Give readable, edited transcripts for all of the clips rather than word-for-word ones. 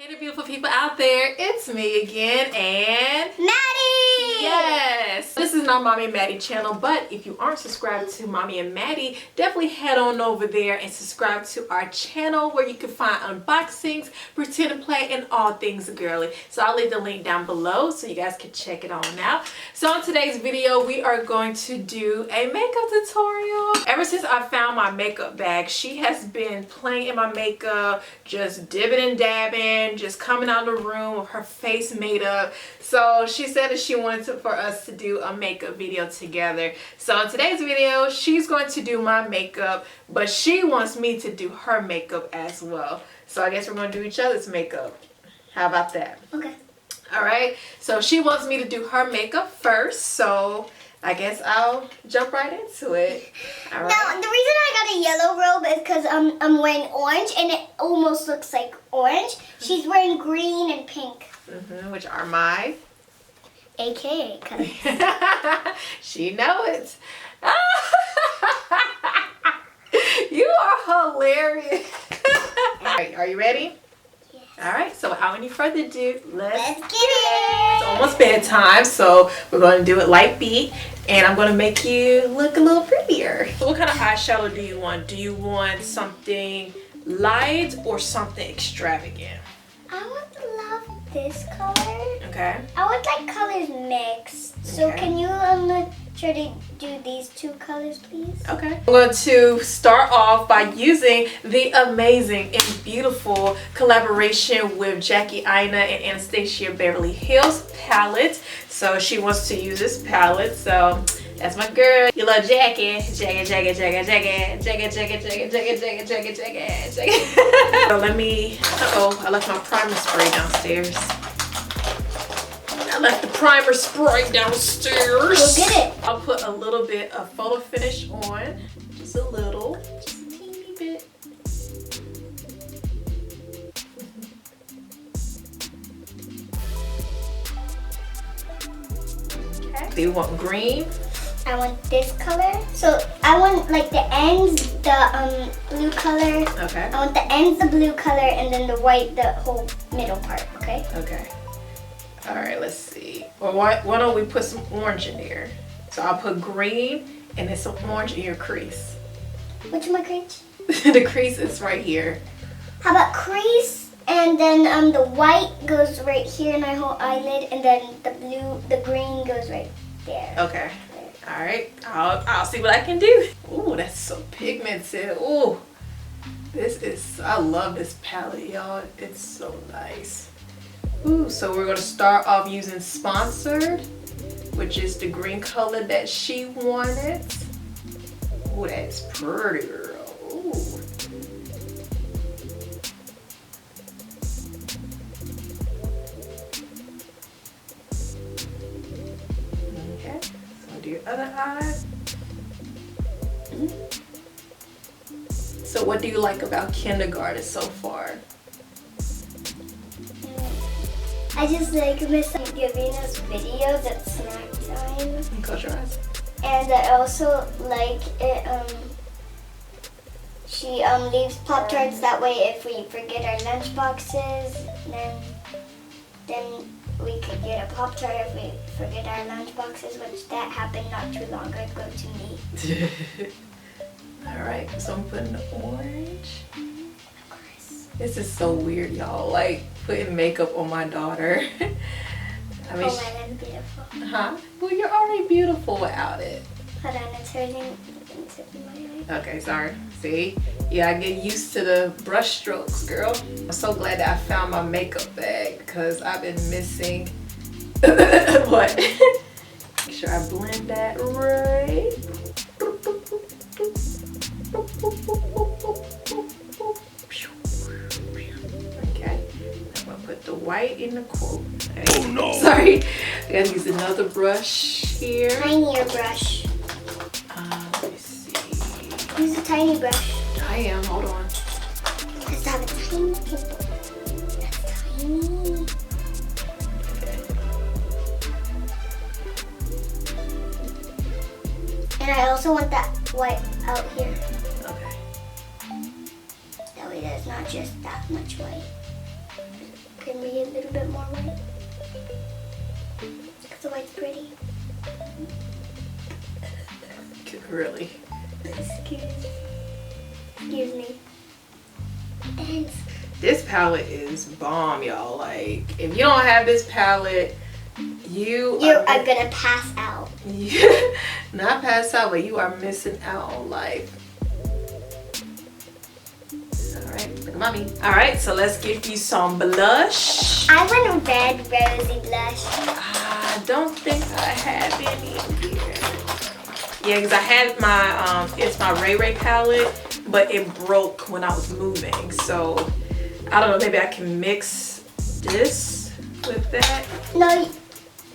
Hey the beautiful people out there, it's me again and Maddie! Yes! This is not Mommy and Maddie channel, but if you aren't subscribed to Mommy and Maddie, definitely head on over there and subscribe to our channel where you can find unboxings, pretend to play, and all things girly. So I'll leave the link down below so you guys can check it on out. So on today's video, we are going to do a makeup tutorial. Ever since I found my makeup bag, she has been playing in my makeup, just dipping and dabbing, just coming out of the room with her face made up. So she said that she wanted for us to do a makeup video together. So in today's video, she's going to do my makeup, but she wants me to do her makeup as well. So I guess we're going to do each other's makeup. How about that? Okay. All right. So she wants me to do her makeup first. So I guess I'll jump right into it. All right. Now, the reason I got a yellow robe is because I'm wearing orange and it almost looks like orange. She's wearing green and pink. Which are my AKA colors. She know it. You are hilarious. All right, are you ready? Yes. All right, so without any further ado, let's get it. It's almost bedtime, so we're going to do it light beat, and I'm going to make you look a little prettier. So what kind of eyeshadow do you want? Do you want something light or something extravagant? I would love this color. Okay. I would like colors mixed. So Okay. can you try to do these two colors, please? Okay. I'm going to start off by using the amazing and beautiful collaboration with Jackie Aina and Anastasia Beverly Hills palette. So she wants to use this palette. So that's my girl. You love Jackie. Jackie. So let me, I left my primer spray downstairs. I left the primer spray downstairs. Go get it. I'll put a little bit of photo finish on. Just a little. Just a teeny bit. Okay. Do you want green? I want this color. So I want like the ends, the blue color. Okay. I want the ends, the blue color, and then the white, the whole middle part, okay? Okay. All right, let's see. Well, why don't we put some orange in there? So I'll put green and then some orange in your crease. Which my crease? The crease is right here. How about crease, and then the white goes right here in my whole eyelid, and then the green goes right there. Okay. All right. I'll see what I can do. Ooh, that's so pigmented. Ooh, I love this palette, y'all. It's so nice. Ooh, so we're gonna start off using Sponsored, which is the green color that she wanted. Ooh, that's pretty, girl. Ooh. Okay, so do your other eye. So what do you like about kindergarten so far? I just like Miss giving us videos at snack time. Close your eyes. And I also like it, she leaves Pop-Tarts, that way if we forget our lunch boxes, then we could get a Pop-Tart if we forget our lunch boxes, which that happened not too long ago to me. Alright, so I'm putting the orange. Of course. This is so weird, y'all. Like putting makeup on my daughter. I mean, Oh, I'm beautiful. huh? Well, you're already beautiful without it. Hold on, it's hurting into my eye. Okay, sorry. See? Yeah, I get used to the brush strokes, girl. I'm so glad that I found my makeup bag because I've been missing what? Make sure I blend that right. Okay, I'm gonna put the white in the quote. Okay. Oh no! Sorry, I gotta use another brush here. Tinier brush. Let me see. Use a tiny brush. I am. Hold on. Let's have a tiny pimple. That's tiny. Okay. And I also want that white out here. Okay. That way there's not just that much white. can be a little bit more white. Because the white's pretty. Really? Excuse me. And This palette is bomb, y'all. Like, if you don't have this palette, you are gonna pass out. Not pass out, but you are missing out on life. Alright, look at mommy. Alright, so let's give you some blush. I want a red rosy blush. I don't think I have any in here. Yeah, because I had my, it's my Ray Ray palette, but it broke when I was moving. So, I don't know, maybe I can mix this with that. No.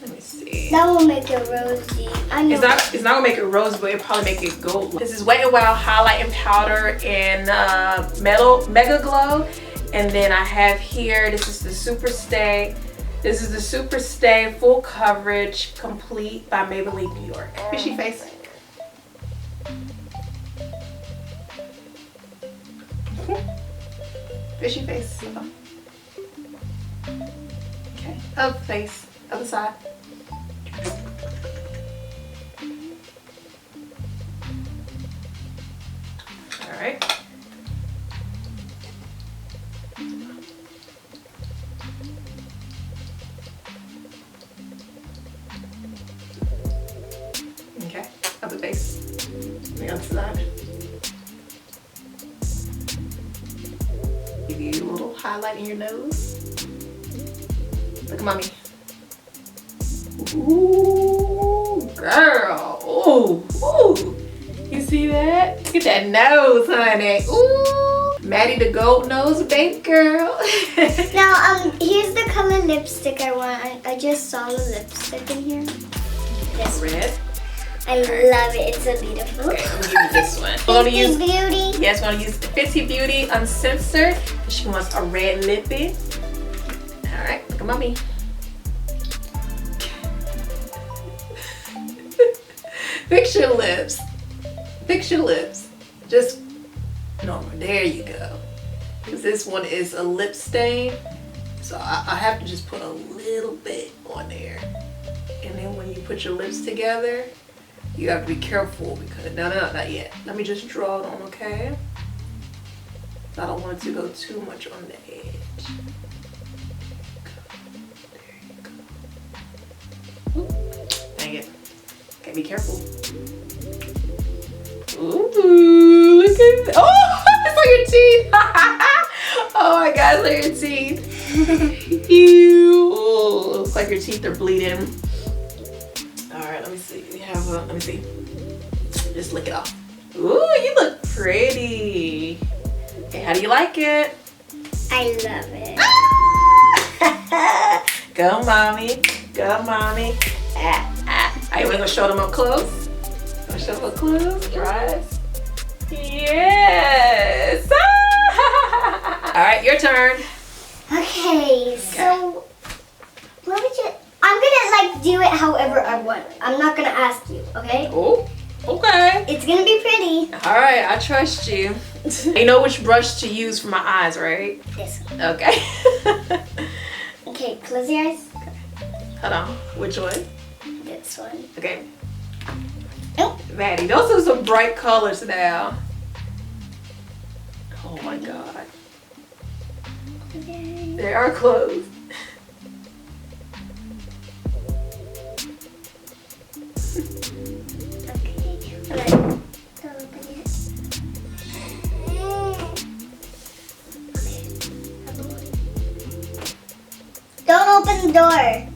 Let me see. That will make it rosy. I know. It's not gonna make it rose, but it'll probably make it gold. This is Wet n Wild highlighting powder in Mega Glow. And then I have here, this is the Super Stay. This is the Super Stay Full Coverage Complete by Maybelline New York. Fishy face. Fishy face. Okay, other face, other side. All right. Okay, other face. The other side. Give you a little highlight in your nose. Look at mommy. Ooh, girl. Ooh, ooh. You see that? Look at that nose, honey. Ooh. Maddie the gold nose, baby girl. Now, here's the color lipstick I want. I just saw the lipstick in here. This Red. I love it. It's so beautiful. Okay, I'm gonna give you this one. We're gonna use Beauty. Yes, we're gonna use the Fenty Beauty Uncensored. She wants a red lippy. All right, look at mommy. Fix your lips. Fix your lips. Just normal. There you go. Because this one is a lip stain, so I have to just put a little bit on there. And then when you put your lips together, you have to be careful because no, not yet. Let me just draw it on, okay? I don't want it to go too much on the edge. There you go. Oop. Dang it. Okay, be careful. Ooh, look at that. Oh, it's on your teeth. Oh my God, look at your teeth. Ew. Looks like your teeth are bleeding. All right, let me see. We have let me see. Just lick it off. Ooh, you look pretty. Okay, how do you like it? I love it. Go, mommy. Go, mommy. Are you gonna show them up close? Gonna show them up close? Right? Yes. All right, your turn. Okay, so what would you? I'm gonna like do it however I want. I'm not gonna ask you, okay? Oh, okay. It's gonna be pretty. All right, I trust you. You know which brush to use for my eyes, right? This one. Okay. Okay, close your eyes. Hold on. Which one? This one. Okay. Oh. Maddie, those are some bright colors now. Oh my God. Okay. They are closed. Okay. Alright. Don't open it. Don't open the door.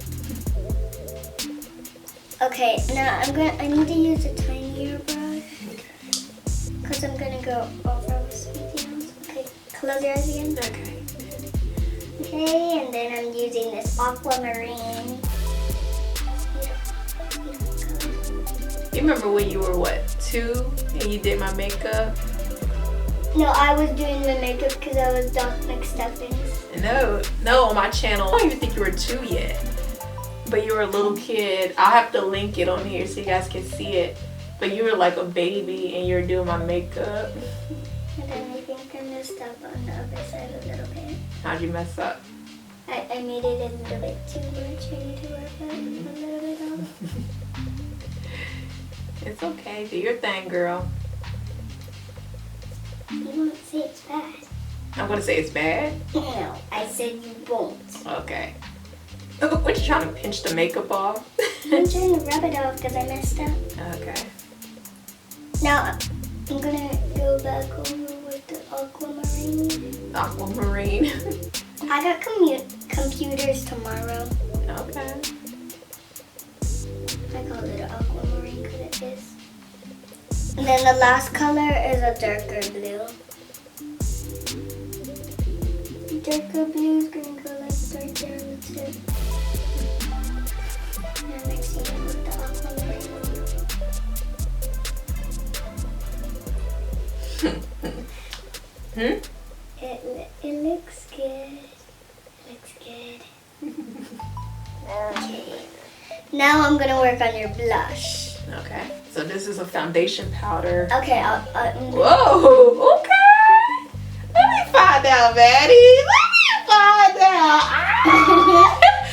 Okay, now I need to use a tinier brush. Because I'm gonna go over with something else. Okay, close your eyes again. Okay. Okay, and then I'm using this aquamarine. You remember when you were what, 2 and you did my makeup? No, I was doing the makeup because I was Doc McStuffins. No, on my channel. I don't even think you were 2 yet. But you were a little kid. I'll have to link it on here so you guys can see it. But you were like a baby and you were doing my makeup. And then I think I messed up on the other side a little bit. How'd you mess up? I made it a little bit too much. I need to work that a little bit off. It's okay. Do your thing, girl. You won't say it's bad. I'm gonna say it's bad. No, I said you won't. Okay. What, you trying to pinch the makeup off? I'm trying to rub it off because I messed up. Okay. Now I'm gonna go back over with the aquamarine. Aquamarine. I got computers tomorrow. Okay. I call it aquamarine because it is. And then the last color is a darker blue. Darker blue is gonna go like right there on the tip. And mixing it with the aquamarine. It looks good. It looks good. Okay. Now I'm gonna work on your blush. Okay. So this is a foundation powder. Okay, Whoa. Okay. Let me find out, Maddie. Let me find out.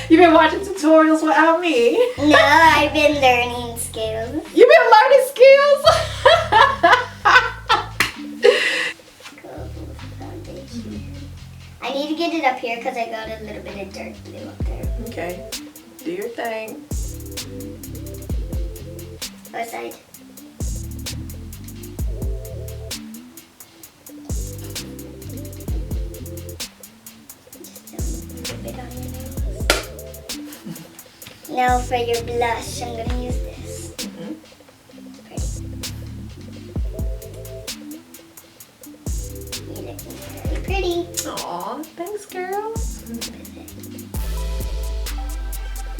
You've been watching tutorials without me. No, I've been learning skills. You've been learning skills. I need to get it up here because I got a little bit of dark blue up there. Okay. Do your thing. Other side. Just a little bit on your nose. Now for your blush, I'm going to use this. Pretty. You're looking very pretty. Aw, thanks, girl.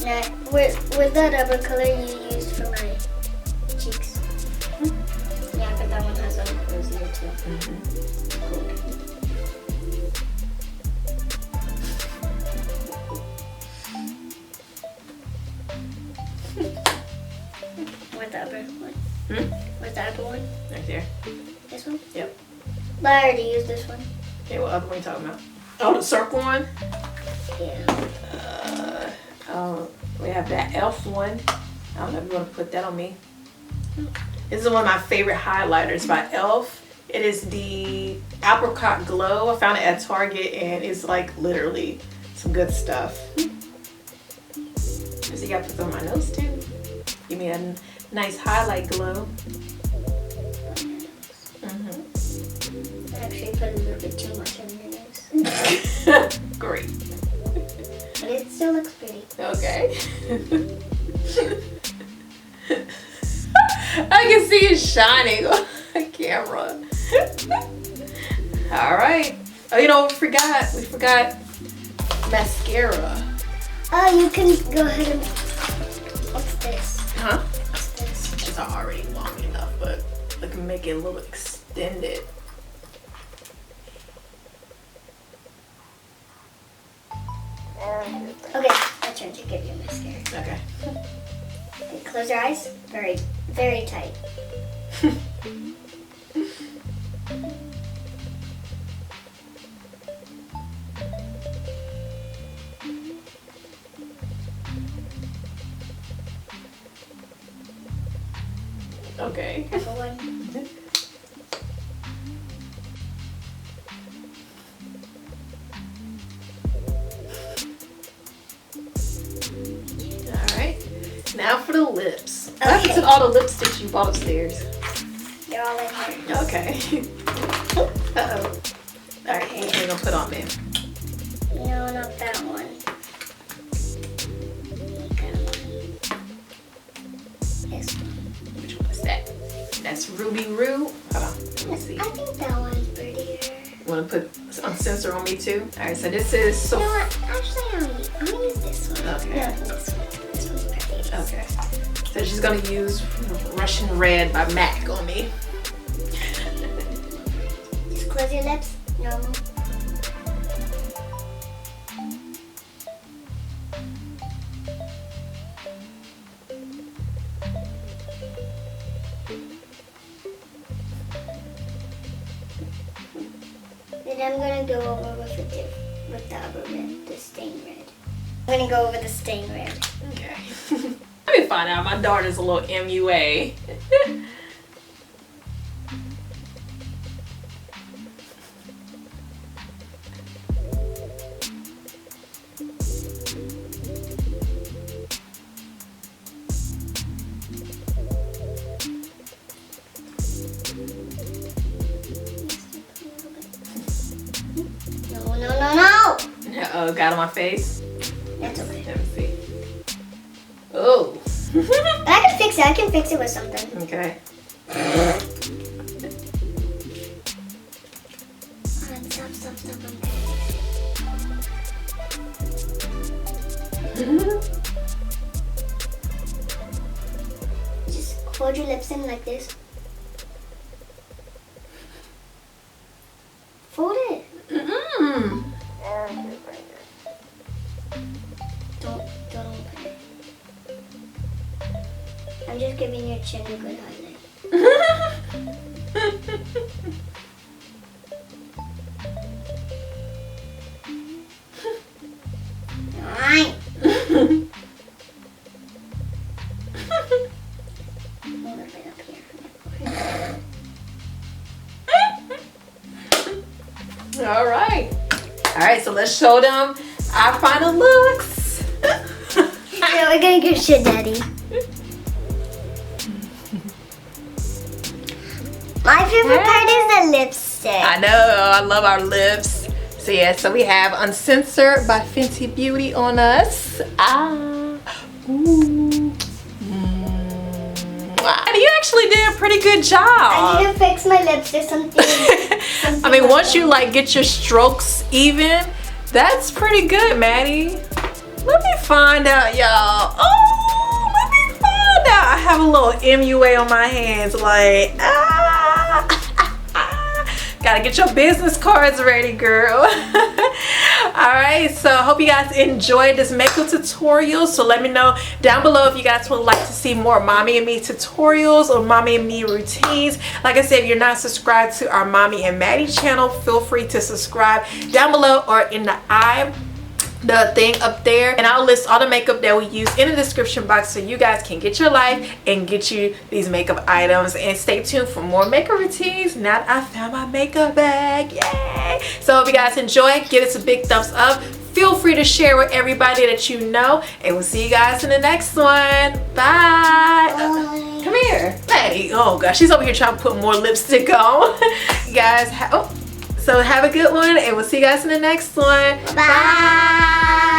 Now, where's that other color you used for my cheeks? Yeah, but that one has a rosier too. Cool. Where's the other one? Where's the other one? Right there. This one? Yep. But I already used this one. Okay, what other one are you talking about? Oh, the circle one? Yeah. We have that elf one. I don't know if you want to put that on me. This is one of my favorite highlighters by elf. It is the Apricot Glow. I found it at Target and it's like literally some good stuff. So you got to put some on my nose too. Give me a nice highlight glow. I actually put a little bit too much on your nose. Great. But it still looks pretty. Okay. I can see it shining on the camera. All right. Oh, you know, we forgot mascara. Oh, you can go ahead and... What's this? Huh? What's this? It's already long enough, but I can make it a little extended. Okay, my turn to give you mascara. Okay. Okay, close your eyes. Very, very tight. Okay. Number one. Now for the lips. What happened to all the lipsticks you bought upstairs? They're all in here. Okay. Uh-oh. Alright, what are you gonna put on there? No, not that one. That one. This one. Which one is that? That's Ruby Roo. Hold on, let me see. I think that one's prettier. You wanna put a sensor on me too? Alright, so this is so. You know what? Actually, I'm gonna use this one. Okay. No, this one. This one's pretty. Okay. So she's gonna use Russian Red by MAC on me. Just close your lips. Normal. Then I'm gonna go over with the other red, the stain red. I'm gonna go over the stain red. Okay. Let me find out. My daughter's a little MUA. No. Uh-oh, got on my face. That's okay. Let me see. Oh. But I can fix it. I can fix it with something. Okay. Stop. Just hold your lips in like this. Fold it. Mm-mm. Don't open it. I'm just giving your chin a good highlight. Alright. A little bit up here. All right. All right, so let's show them our final looks. So we're gonna give shit daddy. My favorite part is the lipstick. I know, I love our lips. So yeah, so we have Uncensored by Fenty Beauty on us. Ooh. Wow. You actually did a pretty good job. I need to fix my lips or something. I mean, once you like get your strokes even, that's pretty good, Maddie. Let me find out, y'all. Oh, let me find out. I have a little MUA on my hands, like, gotta get your business cards ready, girl. All right, so I hope you guys enjoyed this makeup tutorial. So let me know down below if you guys would like to see more Mommy and Me tutorials or Mommy and Me routines. Like I said, if you're not subscribed to our Mommy and Maddie channel, feel free to subscribe down below or in the thing up there, and I'll list all the makeup that we use in the description box so you guys can get your life and get you these makeup items. And stay tuned for more makeup routines. Now that I found my makeup bag, yay! So hope you guys enjoy. Give us a big thumbs up. Feel free to share with everybody that you know, and we'll see you guys in the next one. Bye. Bye. Come here, Maddie. Oh gosh, she's over here trying to put more lipstick on. You guys, so have a good one, and we'll see you guys in the next one. Bye.